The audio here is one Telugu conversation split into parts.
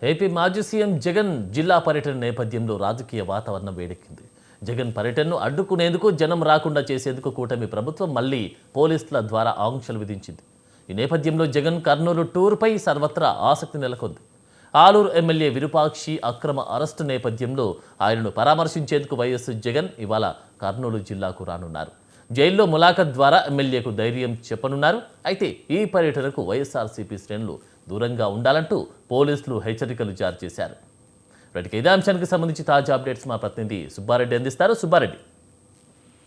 ఏపీ మాజీ సీఎం జగన్ జిల్లా పర్యటన నేపథ్యంలో రాజకీయ వాతావరణం వేడెక్కింది. జగన్ పర్యటనను అడ్డుకునేందుకు, జనం రాకుండా చేసేందుకు కూటమి ప్రభుత్వం మళ్లీ పోలీసుల ద్వారా ఆంక్షలు విధించింది. ఈ నేపథ్యంలో జగన్ కర్నూలు టూర్పై సర్వత్రా ఆసక్తి నెలకొంది. ఆలూరు ఎమ్మెల్యే విరూపాక్షి అక్రమ అరెస్టు నేపథ్యంలో ఆయనను పరామర్శించేందుకు వైఎస్ జగన్ ఇవాళ కర్నూలు జిల్లాకు రానున్నారు. జైల్లో ములాఖత్ ద్వారా ఎమ్మెల్యేకు ధైర్యం చెప్పనున్నారు. అయితే ఈ పర్యటనకు వైఎస్ఆర్సీపీ శ్రేణులు దూరంగా ఉండాలంటూ పోలీసులు హెచ్చరికలు జారీ చేశారు. రైట్, ఇదే అంశానికి సంబంధించి తాజా అప్డేట్స్ మా ప్రతినిధి సుబ్బారెడ్డి అందిస్తారు. సుబ్బారెడ్డి,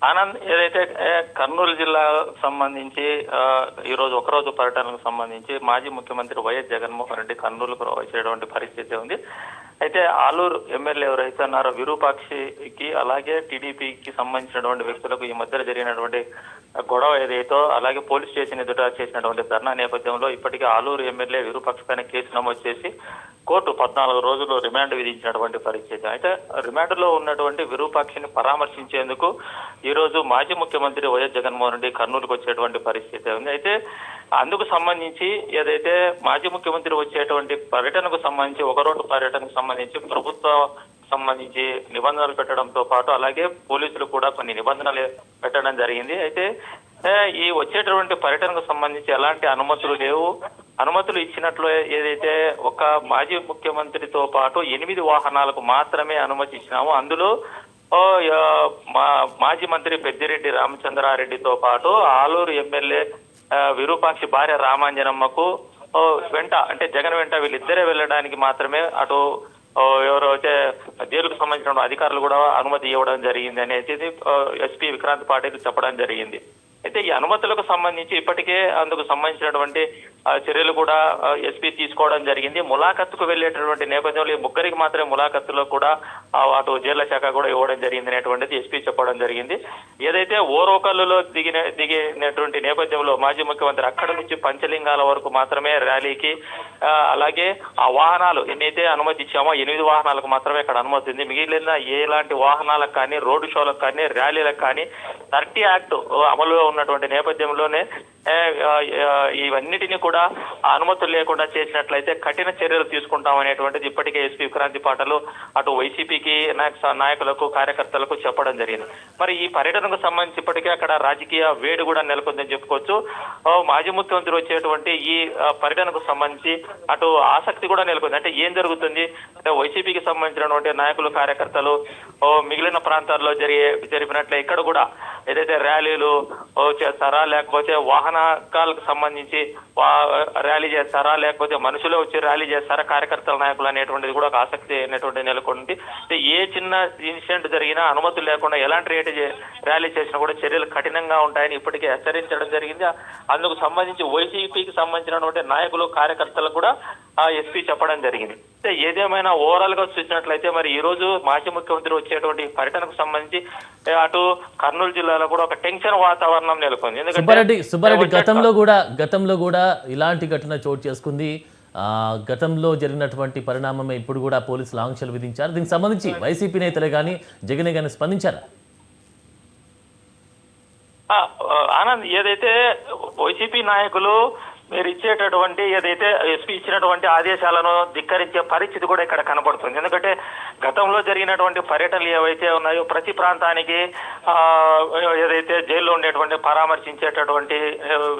ఆనంద్, ఏదైతే కర్నూలు జిల్లా సంబంధించి ఈ రోజు ఒకరోజు పర్యటనకు సంబంధించి మాజీ ముఖ్యమంత్రి వైఎస్ జగన్మోహన్ రెడ్డి కర్నూలుకు వచ్చేటువంటి పరిస్థితి ఉంది. అయితే ఆలూరు ఎమ్మెల్యే ఎవరైతే ఉన్నారో విరూపాక్షికి, అలాగే టీడీపీకి సంబంధించినటువంటి వ్యక్తులకు ఈ మధ్యలో జరిగినటువంటి గొడవ ఏదైతే, అలాగే పోలీస్ స్టేషన్ ఎదుట చేసినటువంటి ధర్నా నేపథ్యంలో ఇప్పటికే ఆలూరు ఎమ్మెల్యే విరూపాక్షి పైన కేసు నమోదు చేసి కోర్టు 14 రోజులు రిమాండ్ విధించినటువంటి పరిస్థితి. అయితే రిమాండ్లో ఉన్నటువంటి విరూపాక్షిని పరామర్శించేందుకు ఈ రోజు మాజీ ముఖ్యమంత్రి వైఎస్ జగన్మోహన్ రెడ్డి కర్నూలుకు వచ్చేటువంటి పరిస్థితి ఉంది. అయితే అందుకు సంబంధించి ఏదైతే మాజీ ముఖ్యమంత్రి వచ్చేటువంటి పర్యటనకు సంబంధించి, ఒక రోడ్డు పర్యటనకు సంబంధించి ప్రభుత్వం సంబంధించి నిబంధనలు పెట్టడంతో పాటు అలాగే పోలీసులు కూడా కొన్ని నిబంధనలు పెట్టడం జరిగింది. అయితే ఈ వచ్చేటువంటి పర్యటనకు సంబంధించి ఎలాంటి అనుమతులు లేవు. అనుమతులు ఇచ్చినట్లు ఏదైతే ఒక మాజీ ముఖ్యమంత్రితో పాటు 8 వాహనాలకు మాత్రమే అనుమతి ఇచ్చినాము. అందులో మాజీ మంత్రి పెద్దిరెడ్డి రామచంద్రారెడ్డితో పాటు ఆలూరు ఎమ్మెల్యే విరూపాక్షి భార్య రామాంజనమ్మకు వెంట, అంటే జగన్ వెంట వీళ్ళిద్దరే వెళ్ళడానికి మాత్రమే అటు ఎవరైతే జైలుకు సంబంధించిన అధికారులు కూడా అనుమతి ఇవ్వడం జరిగింది అనేది ఎస్పీ విక్రాంత్ పాటిల్ చెప్పడం జరిగింది. అయితే ఈ అనుమతులకు సంబంధించి ఇప్పటికే అందుకు సంబంధించినటువంటి చర్యలు కూడా ఎస్పీ తీసుకోవడం జరిగింది. ములాఖత్తుకు వెళ్ళేటటువంటి నేపథ్యంలో ఈ ముగ్గురికి మాత్రమే ములాఖత్తులో కూడా అటు జైళ్ల శాఖ కూడా ఇవ్వడం జరిగింది అనేటువంటిది ఎస్పీ చెప్పడం జరిగింది. ఏదైతే ఓరోకల్లులో దిగినటువంటి నేపథ్యంలో మాజీ ముఖ్యమంత్రి అక్కడ నుంచి పంచలింగాల వరకు మాత్రమే ర్యాలీకి, అలాగే ఆ వాహనాలు ఎన్నైతే అనుమతి ఇచ్చామో 8 వాహనాలకు మాత్రమే అక్కడ అనుమతి ఉంది. మిగిలిన ఎలాంటి వాహనాలకు కానీ, రోడ్డు షోలకు కానీ, ర్యాలీలకు కానీ 30 యాక్ట్ అమలులో ఉన్నటువంటి నేపథ్యంలోనే ఇవన్నిటినీ కూడా అనుమతులు లేకుండా చేసినట్లయితే కఠిన చర్యలు తీసుకుంటామనేటువంటిది ఇప్పటికే ఎస్పీ విక్రాంతి పాటలు అటు వైసీపీకి నాయకులకు, కార్యకర్తలకు చెప్పడం జరిగింది. మరి ఈ పర్యటనకు సంబంధించి ఇప్పటికే అక్కడ రాజకీయ వేడి కూడా నెలకొందని చెప్పుకోవచ్చు. మాజీ ముఖ్యమంత్రి వచ్చేటువంటి ఈ పర్యటనకు సంబంధించి అటు ఆసక్తి కూడా నెలకొంది. అంటే ఏం జరుగుతుంది అంటే వైసీపీకి సంబంధించినటువంటి నాయకులు, కార్యకర్తలు మిగిలిన ప్రాంతాల్లో జరిపినట్లే ఇక్కడ కూడా ఏదైతే ర్యాలీలు చేస్తారా, లేకపోతే వాహనాలకు సంబంధించి ర్యాలీ చేస్తారా, లేకపోతే మనుషులే వచ్చి ర్యాలీ చేస్తారా, కార్యకర్తల నాయకులు అనేటువంటిది కూడా ఒక ఆసక్తి అనేటువంటి నెలకొంది. ఏ చిన్న ఇన్సిడెంట్ జరిగినా అనుమతులు లేకుండా ఎలాంటి ర్యాలీ చేసినా కూడా చర్యలు కఠినంగా ఉంటాయని ఇప్పటికే హెచ్చరించడం జరిగింది. అందుకు సంబంధించి వైసీపీకి సంబంధించినటువంటి నాయకులు, కార్యకర్తలకు కూడా ఎస్పీ చెప్పడం జరిగింది. ఏదేమైనా ఓవరాల్ గా చూసినట్లయితే మరి ఈ రోజు మాజీ ముఖ్యమంత్రి వచ్చేటువంటి పర్యటనకు సంబంధించి అటు కర్నూలు జిల్లాలో కూడా ఒక టెన్షన్ వాతావరణం నెలకొంది. సుబ్బారెడ్డి గతంలో కూడా ఇలాంటి ఘటన చోటు చేసుకుంది. గతంలో జరిగినటువంటి పరిణామమే ఇప్పుడు కూడా పోలీసులు ఆంక్షలు విధించారు. దీనికి సంబంధించి వైసీపీ నేతలే కానీ, జగనే కానీ స్పందించారా? ఆనంద్, ఏదైతే వైసీపీ నాయకులు మీరు ఇచ్చేటటువంటి ఏదైతే ఎస్పీ ఇచ్చినటువంటి ఆదేశాలను ధిక్కరించే పరిస్థితి కూడా ఇక్కడ కనబడుతుంది. ఎందుకంటే గతంలో జరిగినటువంటి పర్యటనలు ఏవైతే ఉన్నాయో ప్రతి ప్రాంతానికి ఏదైతే జైల్లో ఉండేటువంటి పరామర్శించేటటువంటి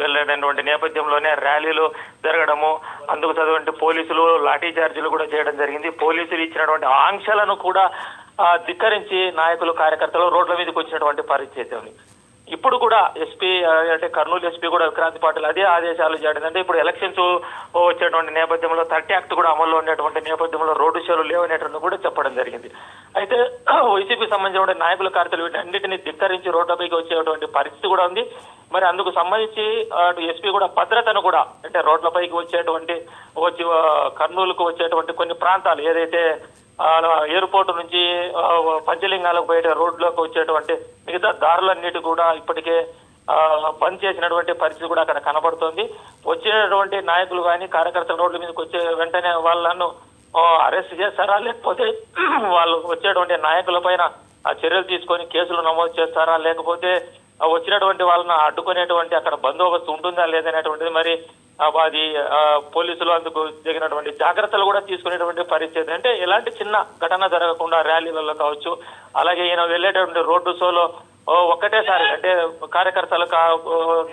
వెళ్ళేటటువంటి నేపథ్యంలోనే ర్యాలీలు జరగడము, అందుకు చదివంటి పోలీసులు లాఠీ చార్జీలు కూడా చేయడం జరిగింది. పోలీసులు ఇచ్చినటువంటి ఆంక్షలను కూడా ధిక్కరించి నాయకులు, కార్యకర్తలు రోడ్ల మీదకి వచ్చినటువంటి పరిస్థితి ఉంది. ఇప్పుడు కూడా ఎస్పీ అంటే కర్నూలు ఎస్పీ కూడా విక్రాంతి పాటిల్ అదే ఆదేశాలు చేయడం. అంటే ఇప్పుడు ఎలక్షన్స్ వచ్చేటువంటి నేపథ్యంలో 30 యాక్ట్ కూడా అమల్లో ఉండేటువంటి నేపథ్యంలో రోడ్డు షోలు లేవనేటువంటి కూడా చెప్పడం జరిగింది. అయితే వైసీపీ సంబంధించిన నాయకుల, కార్యకర్తలు వీటన్నిటిని ధిక్కరించి రోడ్లపైకి వచ్చేటువంటి పరిస్థితి కూడా ఉంది. మరి అందుకు సంబంధించి అటు ఎస్పీ కూడా భద్రతను కూడా, అంటే రోడ్లపైకి వచ్చేటువంటి కర్నూలుకు వచ్చేటువంటి కొన్ని ప్రాంతాలు ఏదైతే ఎయిర్పోర్ట్ నుంచి పంచలింగాలకు బయట రోడ్లోకి వచ్చేటువంటి మిగతా దారులన్నిటి కూడా ఇప్పటికే బంద్ చేసినటువంటి పరిస్థితి కూడా అక్కడ కనబడుతోంది. వచ్చేటువంటి నాయకులు కానీ, కార్యకర్తల రోడ్ల మీదకి వచ్చే వెంటనే వాళ్ళను అరెస్ట్ చేస్తారా, లేకపోతే వాళ్ళు వచ్చేటువంటి నాయకుల పైన చర్యలు తీసుకొని కేసులు నమోదు చేస్తారా, లేకపోతే వచ్చినటువంటి వాళ్ళని అడ్డుకునేటువంటి అక్కడ బందోబస్తు ఉంటుందా లేదనేటువంటిది మరి అది పోలీసులు అందుకు తగినటువంటి జాగ్రత్తలు కూడా తీసుకునేటువంటి పరిస్థితి. అంటే ఎలాంటి చిన్న ఘటన జరగకుండా ర్యాలీలలో కావచ్చు, అలాగే ఈయన వెళ్ళేటువంటి రోడ్డు షోలో ఒక్కటేసారి అంటే కార్యకర్తలు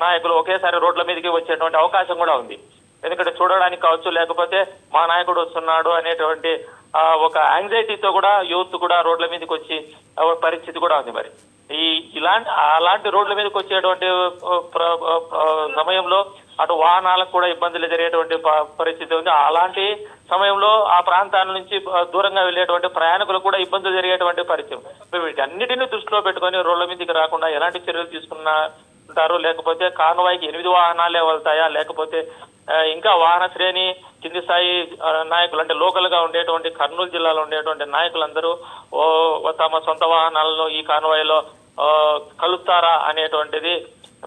నాయకులు ఒకేసారి రోడ్ల మీదకి వచ్చేటువంటి అవకాశం కూడా ఉంది. ఎందుకంటే చూడడానికి కావచ్చు, లేకపోతే మా నాయకుడు వస్తున్నాడు అనేటువంటి ఒక యాంగ్జైటీతో కూడా యూత్ కూడా రోడ్ల మీదకి వచ్చి పరిస్థితి కూడా ఉంది. మరి అలాంటి రోడ్ల మీదకి వచ్చేటువంటి సమయంలో అటు వాహనాలకు కూడా ఇబ్బందులు జరిగేటువంటి పరిస్థితి ఉంది. అలాంటి సమయంలో ఆ ప్రాంతాల నుంచి దూరంగా వెళ్ళేటువంటి ప్రయాణికులకు కూడా ఇబ్బందులు జరిగేటువంటి పరిస్థితి. వీటన్నిటిని దృష్టిలో పెట్టుకొని రోడ్ల మీదకి రాకుండా ఎలాంటి చర్యలు తీసుకుంటారు, లేకపోతే కాన్వాయ్కి 8 వాహనాలే వెళ్తాయా, లేకపోతే ఇంకా వాహన శ్రేణి కింది స్థాయి నాయకులు అంటే లోకల్ గా ఉండేటువంటి కర్నూలు జిల్లాలో ఉండేటువంటి నాయకులందరూ తమ సొంత వాహనాలలో ఈ కాన్వాయ్లో కలుస్తారా అనేటువంటిది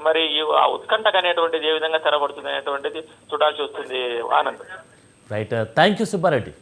మరి ఆ ఉత్కంఠక అనేటువంటిది ఏ విధంగా తెరబడుతుంది అనేటువంటిది చూడాల్సి వస్తుంది. Anand. Right, thank you Subbareddy.